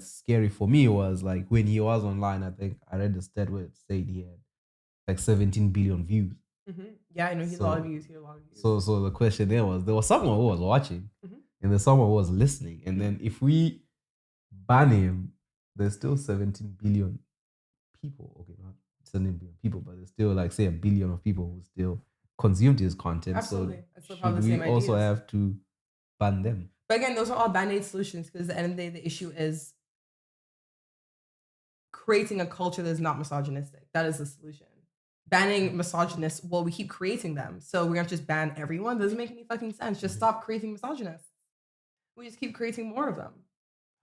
that's scary for me was like when he was online. I think I read the stat where it said he had like 17 billion views. Yeah, I know he had a lot of views. So the question there was someone who was watching, Mhm. and there's someone who was listening, and then if we ban him, there's still 17 billion people. Okay, not 17 billion people, but there's still like say a billion of people who still consumed his content. Absolutely. I So still have should the we same also ideas. have to ban them? But again, those are all band-aid solutions because at the end of the day, the issue is creating a culture that is not misogynistic. That is the solution. Banning misogynists, well, we keep creating them. So we're going to just ban everyone? Doesn't make any fucking sense. Just stop creating misogynists. We just keep creating more of them.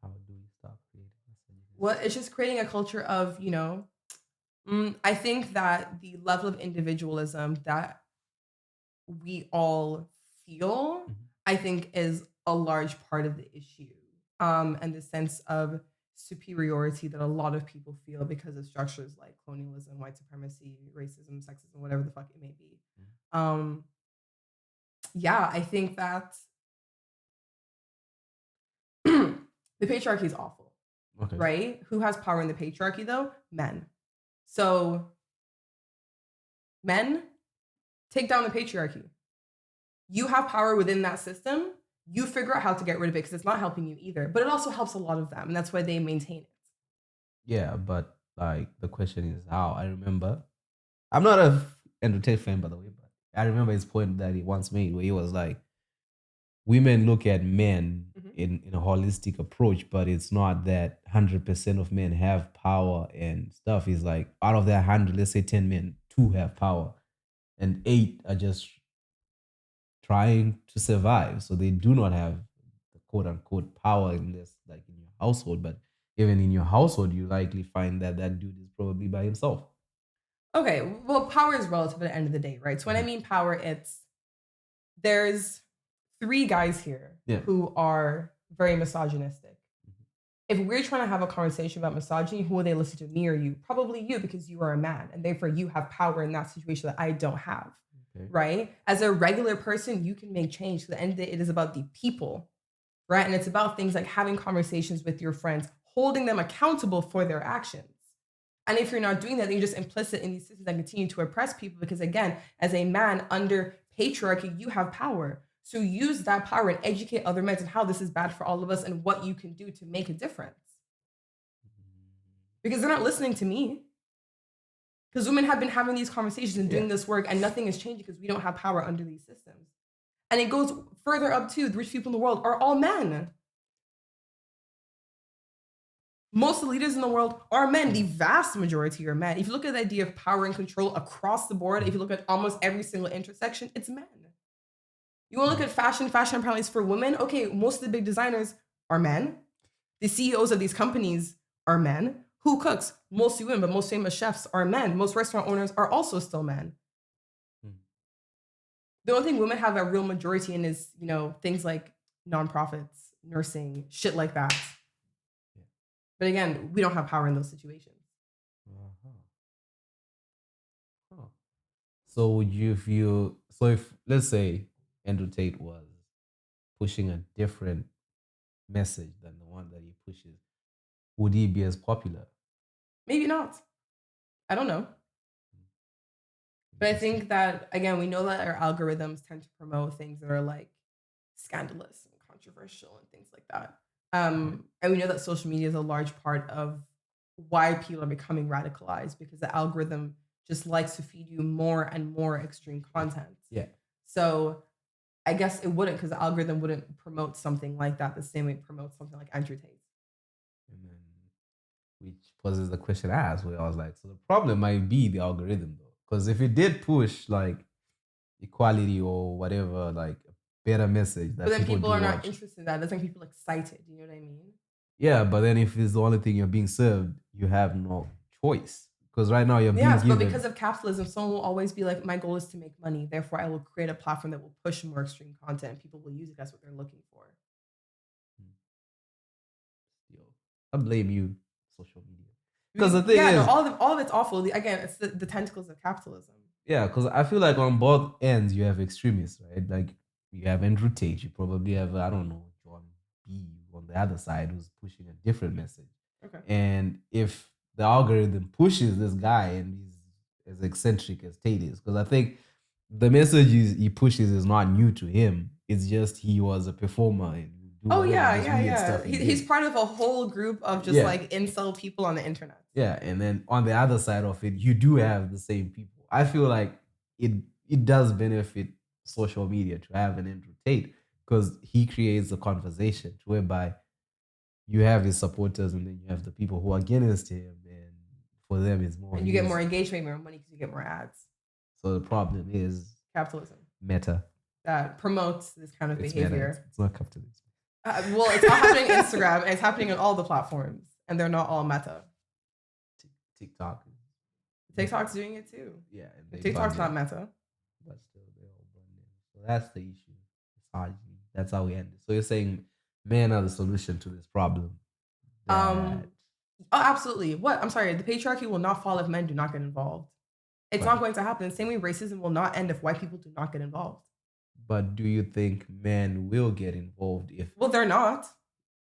How do we stop creating misogyny? Well, it's just creating a culture of, I think that the level of individualism that we all feel, I think is a large part of the issue. And the sense of superiority that a lot of people feel because of structures like colonialism, white supremacy, racism, sexism, whatever the fuck it may be. Um, yeah, I think that the patriarchy is awful, Okay. right? Who has power in the patriarchy though? Men. So men, take down the patriarchy. You have power within that system. You figure out how to get rid of it because it's not helping you either. But it also helps a lot of them, and that's why they maintain it. Yeah, but like the question is how. I remember, I'm not a entertainment fan, by the way, but I remember his point that he once made where he was like, women look at men in a holistic approach, but it's not that 100% of men have power and stuff. It's like out of that 100, let's say 10 men, 2 have power, and 8 are just trying to survive. So they do not have the quote unquote power in this, like in your household. But even in your household, you likely find that that dude is probably by himself. Okay, well, power is relative at the end of the day, right? So when I mean power, there's 3 guys here who are very misogynistic. If we're trying to have a conversation about misogyny, who will they listen to, me or you? Probably you, because you are a man, and therefore you have power in that situation that I don't have, right? As a regular person, you can make change. So at the end of the day, it is about the people, right? And it's about things like having conversations with your friends, holding them accountable for their actions. And if you're not doing that, then you're just implicit in these systems that continue to oppress people because, again, as a man under patriarchy, you have power. So use that power and educate other men on how this is bad for all of us and what you can do to make a difference. Because they're not listening to me. Because women have been having these conversations and doing this work, and nothing is changing because we don't have power under these systems. And it goes further up too. The rich people in the world are all men. Most of the leaders in the world are men. The vast majority are men. If you look at the idea of power and control across the board, if you look at almost every single intersection, it's men. You want to look at fashion apparently is for women. Okay, most of the big designers are men. The CEOs of these companies are men. Who cooks? Mostly women, but most famous chefs are men. Most restaurant owners are also still men. The only thing women have a real majority in is, things like nonprofits, nursing, shit like that. But again, we don't have power in those situations. So would you feel, so if let's say Andrew Tate was pushing a different message than the one that he pushes, would he be as popular? Maybe not. I don't know. But I think that, again, we know that our algorithms tend to promote things that are like scandalous and controversial and things like that. And we know that social media is a large part of why people are becoming radicalized because the algorithm just likes to feed you more and more extreme content. Yeah. So I guess it wouldn't, because the algorithm wouldn't promote something like that the same way it promotes something like Andrew Tate. And then, which poses the question I asked, where I was like, so the problem might be the algorithm though. Because if it did push like equality or whatever, like a better message that but then people are not watch. interested in that. That's make people excited. You know what I mean? Yeah, but then if it's the only thing you're being served, you have no choice. Because right now you're being given. But because of capitalism, someone will always be like, my goal is to make money. Therefore, I will create a platform that will push more extreme content and people will use it. That's what they're looking for. I blame you, social media. Because the thing is, all of it's awful. Again, it's the tentacles of capitalism. Yeah, because I feel like on both ends you have extremists, right? Like you have Andrew Tate, you probably have, I don't know, John B. on the other side who's pushing a different message. Okay. And if the algorithm pushes this guy and he's as eccentric as Tate is, because I think the message he pushes is not new to him. It's just he was a performer and He's part of a whole group of just like incel people on the internet. Yeah, and then on the other side of it, you do have the same people. I feel like it does benefit social media to have an Andrew Tate because he creates a conversation whereby you have his supporters and then you have the people who are against him, and for them it's more. And you get more engagement, more money because you get more ads. So the problem is capitalism. Meta. That promotes this kind of behavior. Meta. It's not capitalism. Well, it's not happening on Instagram, and it's happening on all the platforms, and they're not all Meta. TikTok. TikTok's doing it too. Yeah. TikTok's not Meta. But still, they're all bundled. So that's the issue. Misogyny. That's how we end it. So you're saying men are the solution to this problem? Oh, absolutely. What? I'm sorry. The patriarchy will not fall if men do not get involved. It's not going to happen. The same way racism will not end if white people do not get involved. But do you think men will get involved if... Well, they're not.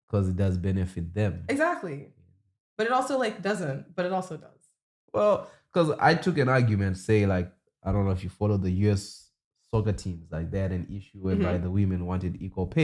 Because it does benefit them. Exactly. But it also doesn't. But it also does. Well, because I took an argument, say I don't know if you follow the US soccer teams, they had an issue whereby the women wanted equal pay.